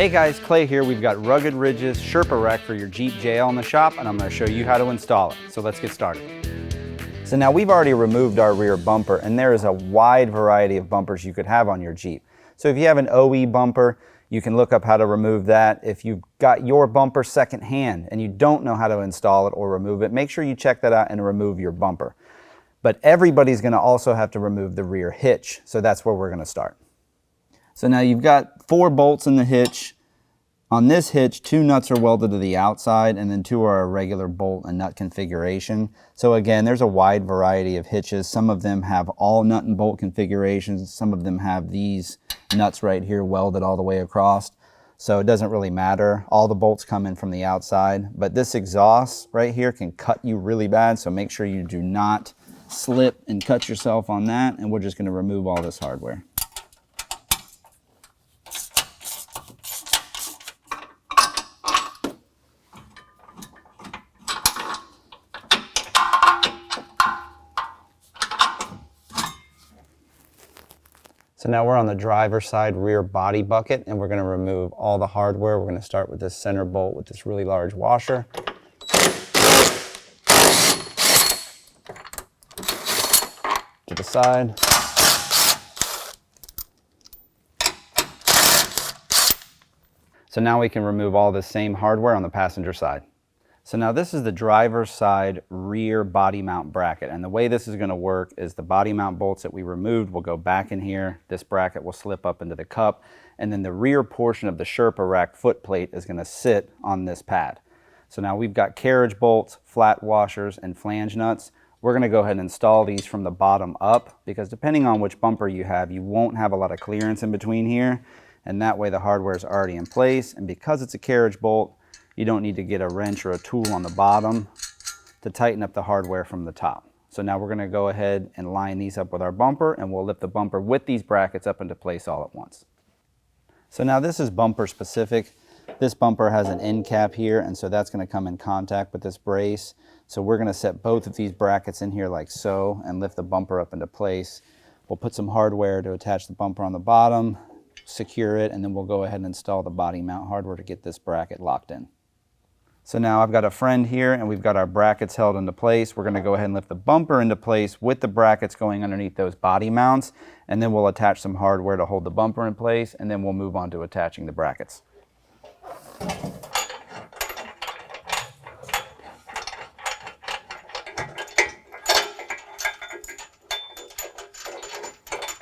Hey guys, Clay here. We've got Rugged Ridge's Sherpa Rack for your Jeep JL in the shop, and I'm going to show you how to install it. So let's get started. So now we've already removed our rear bumper, and there is a wide variety of bumpers you could have on your Jeep. So if you have an OE bumper, you can look up how to remove that. If you've got your bumper secondhand and you don't know how to install it or remove it, make sure you check that out and remove your bumper. But everybody's going to also have to remove the rear hitch, so that's where we're going to start. So now you've got 4 bolts in the hitch. On this hitch, 2 nuts are welded to the outside and then 2 are a regular bolt and nut configuration. So again, there's a wide variety of hitches. Some of them have all nut and bolt configurations. Some of them have these nuts right here welded all the way across. So it doesn't really matter. All the bolts come in from the outside, but this exhaust right here can cut you really bad. So make sure you do not slip and cut yourself on that. And we're just going to remove all this hardware. So now we're on the driver's side rear body bucket, and we're going to remove all the hardware. We're going to start with this center bolt with this really large washer. To the side. So now we can remove all the same hardware on the passenger side. So now this is the driver's side rear body mount bracket, and the way this is going to work is the body mount bolts that we removed will go back in here. This bracket will slip up into the cup, and then the rear portion of the Sherpa rack foot plate is going to sit on this pad. So now we've got carriage bolts, flat washers, and flange nuts. We're going to go ahead and install these from the bottom up, because depending on which bumper you have, you won't have a lot of clearance in between here, and that way the hardware is already in place. And because it's a carriage bolt, you don't need to get a wrench or a tool on the bottom to tighten up the hardware from the top. So now we're going to go ahead and line these up with our bumper, and we'll lift the bumper with these brackets up into place all at once. So now this is bumper specific. This bumper has an end cap here, and so that's going to come in contact with this brace. So we're going to set both of these brackets in here like so and lift the bumper up into place. We'll put some hardware to attach the bumper on the bottom, secure it, and then we'll go ahead and install the body mount hardware to get this bracket locked in. So now I've got a friend here, and we've got our brackets held into place. We're going to go ahead and lift the bumper into place with the brackets going underneath those body mounts, and then we'll attach some hardware to hold the bumper in place, and then we'll move on to attaching the brackets.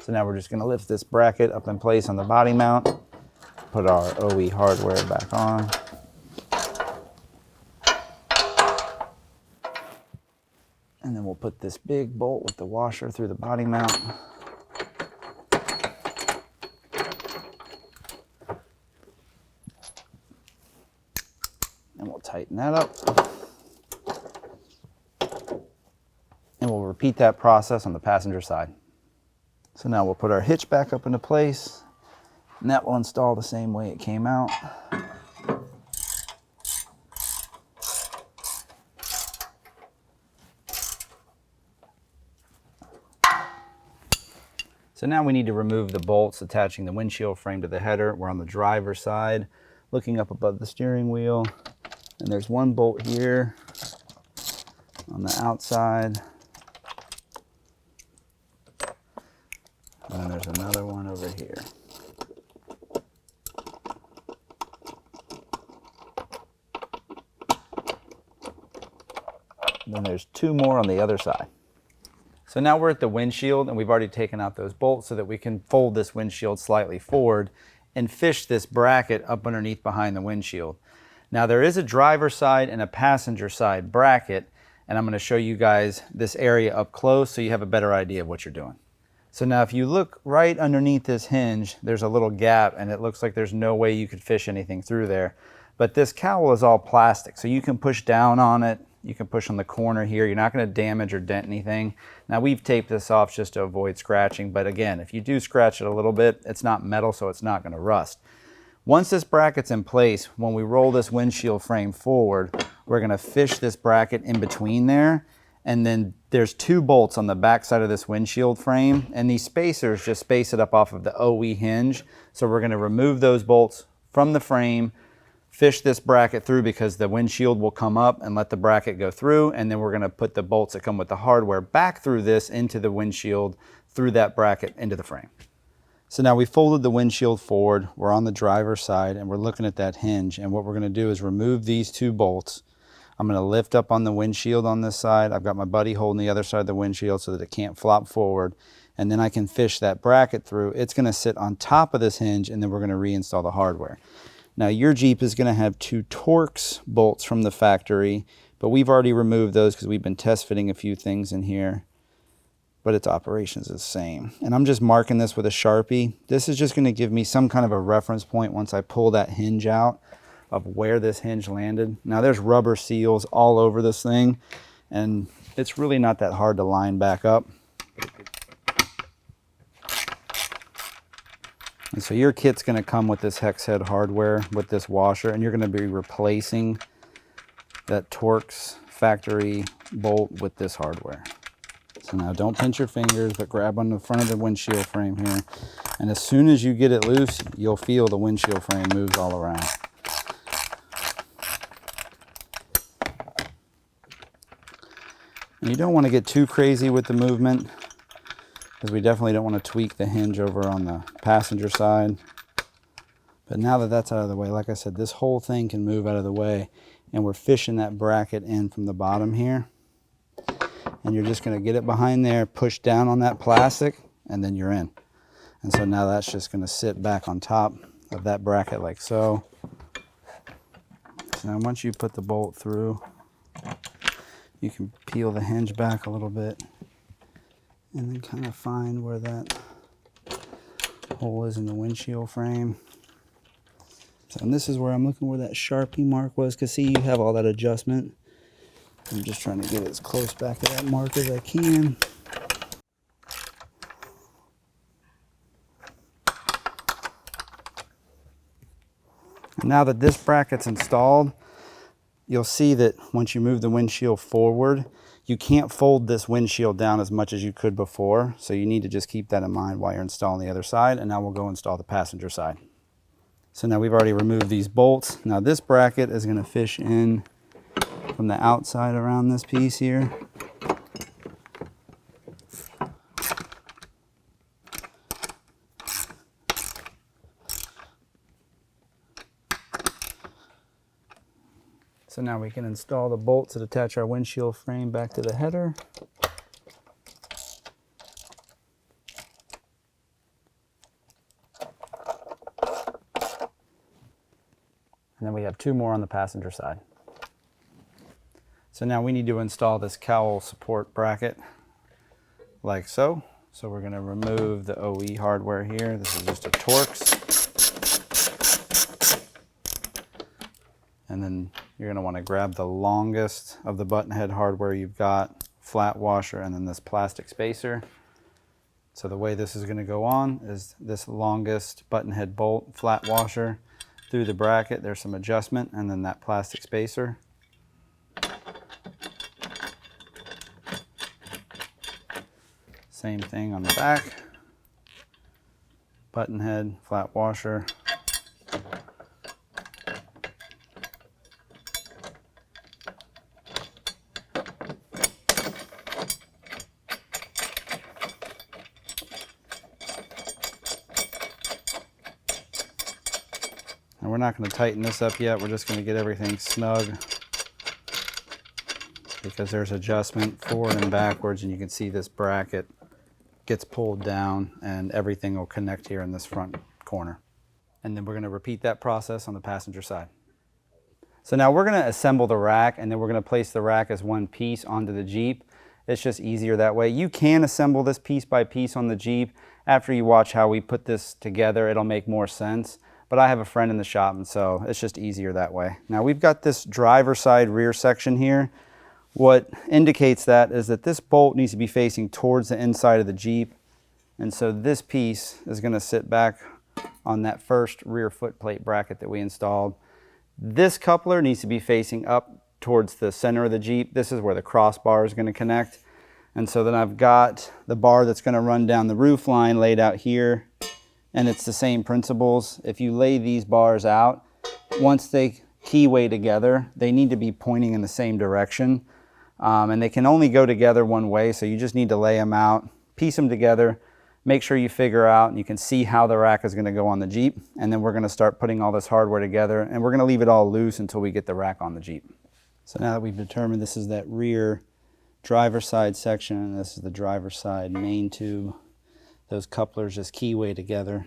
So now we're just going to lift this bracket up in place on the body mount, put our OE hardware back on. And then we'll put this big bolt with the washer through the body mount. And we'll tighten that up. And we'll repeat that process on the passenger side. So now we'll put our hitch back up into place, and that will install the same way it came out. So now we need to remove the bolts attaching the windshield frame to the header. We're on the driver's side, looking up above the steering wheel, and there's one bolt here on the outside, and then there's another one over here. And then there's 2 more on the other side. So now we're at the windshield, and we've already taken out those bolts so that we can fold this windshield slightly forward and fish this bracket up underneath behind the windshield. Now there is a driver's side and a passenger side bracket, and I'm going to show you guys this area up close so you have a better idea of what you're doing. So now if you look right underneath this hinge, there's a little gap, and it looks like there's no way you could fish anything through there. But this cowl is all plastic, so you can push down on it. You can push on the corner here. You're not going to damage or dent anything. Now we've taped this off just to avoid scratching, but again, if you do scratch it a little bit, it's not metal, so it's not going to rust. Once this bracket's in place, when we roll this windshield frame forward, we're going to fish this bracket in between there, and then there's 2 bolts on the back side of this windshield frame, and these spacers just space it up off of the OE hinge. So we're going to remove those bolts, from the frame, fish this bracket through because the windshield will come up and let the bracket go through, and then we're going to put the bolts that come with the hardware back through this into the windshield, through that bracket into the frame. So now we folded the windshield forward, we're on the driver's side, and we're looking at that hinge, and what we're going to do is remove these two bolts. I'm going to lift up on the windshield on this side. I've got my buddy holding the other side of the windshield so that it can't flop forward, and then I can fish that bracket through. It's going to sit on top of this hinge, and then we're going to reinstall the hardware. Now your Jeep is going to have two Torx bolts from the factory, but we've already removed those because we've been test fitting a few things in here, but its operations is the same. And I'm just marking this with a Sharpie. This is just going to give me some kind of a reference point once I pull that hinge out of where this hinge landed. Now there's rubber seals all over this thing, and it's really not that hard to line back up. And so your kit's going to come with this hex head hardware with this washer, and you're going to be replacing that Torx factory bolt with this hardware. So now don't pinch your fingers, but grab on the front of the windshield frame here. And as soon as you get it loose, you'll feel the windshield frame moves all around. And you don't want to get too crazy with the movement, because we definitely don't want to tweak the hinge over on the passenger side. But now that that's out of the way, like I said, this whole thing can move out of the way, and we're fishing that bracket in from the bottom here. And you're just going to get it behind there, push down on that plastic, and then you're in. And so now that's just going to sit back on top of that bracket like so. So now once you put the bolt through, you can peel the hinge back a little bit and then kind of find where that hole is in the windshield frame. So, and this is where I'm looking where that Sharpie mark was, because see, you have all that adjustment. I'm just trying to get as close back to that mark as I can. And now that this bracket's installed, you'll see that once you move the windshield forward, you can't fold this windshield down as much as you could before. So you need to just keep that in mind while you're installing the other side. And now we'll go install the passenger side. So now we've already removed these bolts. Now this bracket is going to fish in from the outside around this piece here. So now we can install the bolts that attach our windshield frame back to the header. And then we have two more on the passenger side. So now we need to install this cowl support bracket like so. So we're going to remove the OE hardware here. This is just a Torx. And then you're going to want to grab the longest of the button head hardware you've got, flat washer, and then this plastic spacer. So the way this is going to go on is this longest button head bolt, flat washer, through the bracket. There's some adjustment, and then that plastic spacer. Same thing on the back. Button head, flat washer. And we're not going to tighten this up yet. We're just going to get everything snug, because there's adjustment forward and backwards, and you can see this bracket gets pulled down and everything will connect here in this front corner. And then we're going to repeat that process on the passenger side. So now we're going to assemble the rack, and then we're going to place the rack as one piece onto the Jeep. It's just easier that way. You can assemble this piece by piece on the Jeep. After you watch how we put this together, it'll make more sense. But I have a friend in the shop, and so it's just easier that way. Now we've got this driver side rear section here. What indicates that is that this bolt needs to be facing towards the inside of the Jeep. And so this piece is going to sit back on that first rear foot plate bracket that we installed. This coupler needs to be facing up towards the center of the Jeep. This is where the crossbar is going to connect. And so then I've got the bar that's going to run down the roof line laid out here. and it's the same principles. If you lay these bars out, once they keyway together, they need to be pointing in the same direction. And they can only go together one way, so you just need to lay them out, piece them together, make sure you figure out, and you can see how the rack is going to go on the Jeep. And then we're going to start putting all this hardware together, and we're going to leave it all loose until we get the rack on the Jeep. So now that we've determined this is that rear driver's side section, and this is the driver's side main tube, those couplers just keyway together.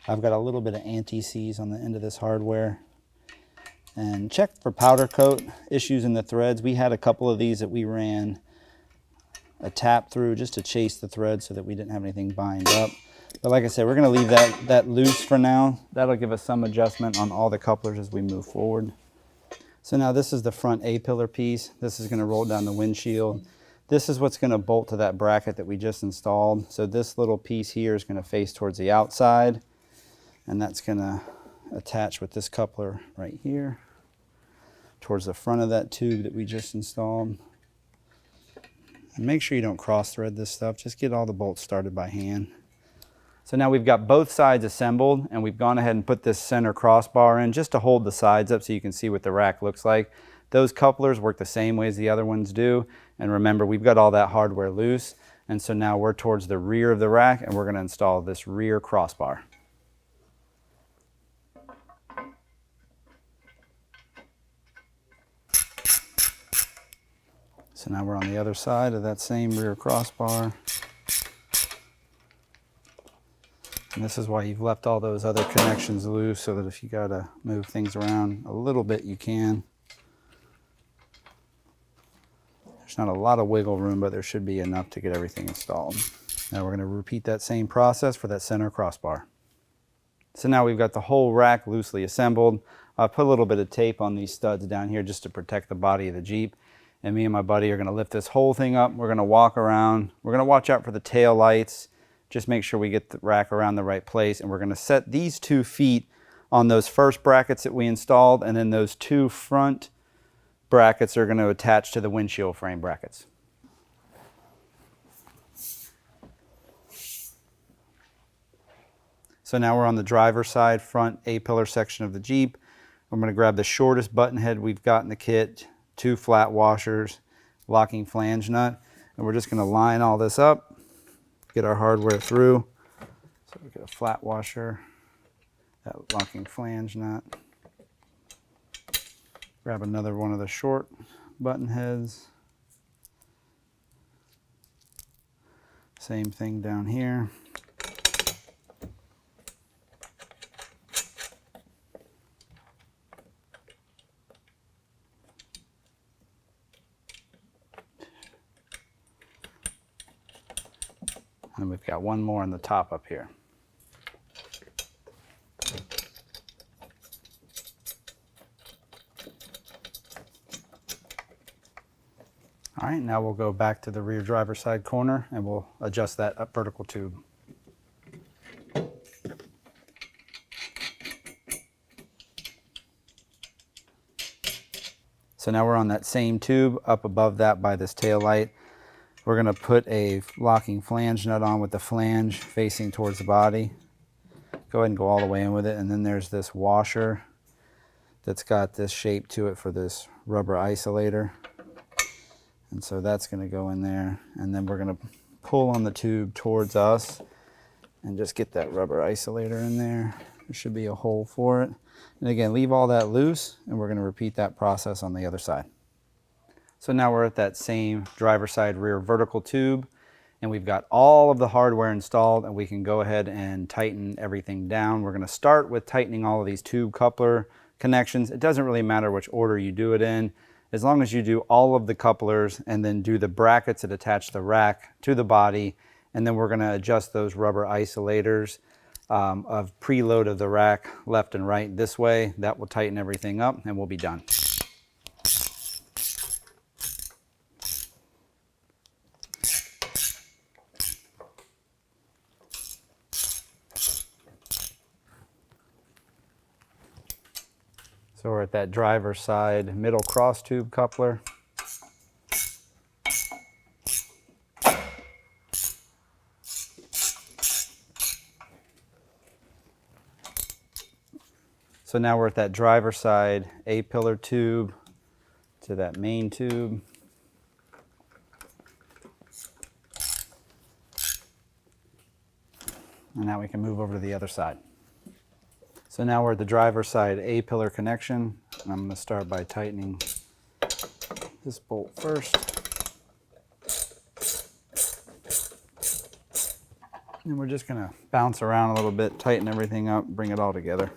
I've got a little bit of anti-seize on the end of this hardware. And check for powder coat issues in the threads. We had a couple of these that we ran a tap through just to chase the thread so that we didn't have anything bind up. But like I said, we're going to leave that loose for now. That'll give us some adjustment on all the couplers as we move forward. So now this is the front A-pillar piece. This is going to roll down the windshield. This is what's going to bolt to that bracket that we just installed. So this little piece here is going to face towards the outside, and that's going to attach with this coupler right here towards the front of that tube that we just installed. And make sure you don't cross thread this stuff. Just get all the bolts started by hand. So now we've got both sides assembled, and we've gone ahead and put this center crossbar in just to hold the sides up so you can see what the rack looks like. Those couplers work the same way as the other ones do. And remember, we've got all that hardware loose. And so now we're towards the rear of the rack, and we're going to install this rear crossbar. So now we're on the other side of that same rear crossbar. And this is why you've left all those other connections loose, so that if you gotta move things around a little bit, you can. There's not a lot of wiggle room, but there should be enough to get everything installed. Now we're gonna repeat that same process for that center crossbar. So now we've got the whole rack loosely assembled. I put a little bit of tape on these studs down here just to protect the body of the Jeep. And me and my buddy are going to lift this whole thing up. We're going to walk around. We're going to watch out for the tail lights. Just make sure we get the rack around the right place. And we're going to set these 2 feet on those first brackets that we installed. And then those 2 front brackets are going to attach to the windshield frame brackets. So now we're on the driver's side front A-pillar section of the Jeep. I'm going to grab the shortest button head we've got in the kit, 2 flat washers, locking flange nut, and we're just going to line all this up, get our hardware through. So we get a flat washer, that locking flange nut, grab another one of the short button heads, same thing down here. And we've got one more on the top up here. All right, now we'll go back to the rear driver's side corner and we'll adjust that up vertical tube. So now we're on that same tube up above that by this tail light. We're going to put a locking flange nut on with the flange facing towards the body. Go ahead and go all the way in with it. And then there's this washer that's got this shape to it for this rubber isolator. And so that's going to go in there. And then we're going to pull on the tube towards us and just get that rubber isolator in there. There should be a hole for it. And again, leave all that loose, and we're going to repeat that process on the other side. So now we're at that same driver's side rear vertical tube, and we've got all of the hardware installed, and we can go ahead and tighten everything down. We're going to start with tightening all of these tube coupler connections. It doesn't really matter which order you do it in, as long as you do all of the couplers and then do the brackets that attach the rack to the body, and then we're going to adjust those rubber isolators of preload of the rack left and right this way. That will tighten everything up, and we'll be done. So we're at that driver's side middle cross tube coupler. So now we're at that driver side A-pillar tube to that main tube. And now we can move over to the other side. So now we're at the driver side A-pillar connection. And I'm going to start by tightening this bolt first. And we're just going to bounce around a little bit, tighten everything up, bring it all together.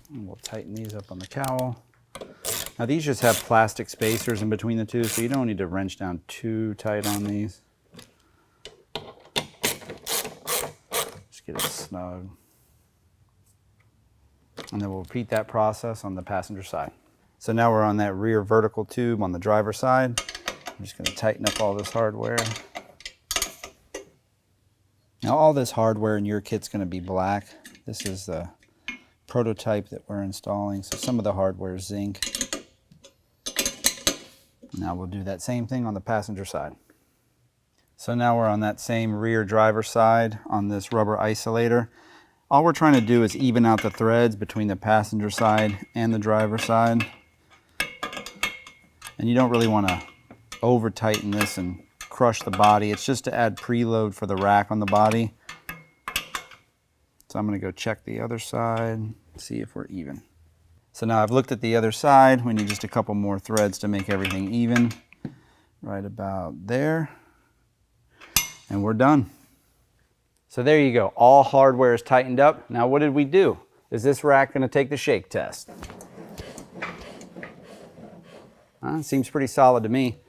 And we'll tighten these up on the cowl. Now these just have plastic spacers in between the two, so you don't need to wrench down too tight on these. Just get it snug. And then we'll repeat that process on the passenger side. So now we're on that rear vertical tube on the driver's side. I'm just going to tighten up all this hardware. Now all this hardware in your kit's going to be black. This is the prototype that we're installing, so some of the hardware is zinc. Now we'll do that same thing on the passenger side. So now we're on that same rear driver side on this rubber isolator. All we're trying to do is even out the threads between the passenger side and the driver side. And you don't really want to over tighten this and crush the body. It's just to add preload for the rack on the body. So I'm going to go check the other side, see if we're even. So now I've looked at the other side. We need just a couple more threads to make everything even. Right about there. And we're done. So there you go. All hardware is tightened up. Now what did we do? Is this rack going to take the shake test? Seems pretty solid to me.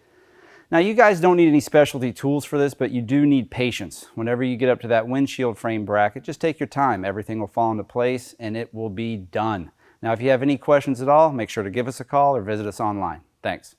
Now you guys don't need any specialty tools for this, but you do need patience. Whenever you get up to that windshield frame bracket, just take your time. Everything will fall into place and it will be done. Now, if you have any questions at all, make sure to give us a call or visit us online. Thanks.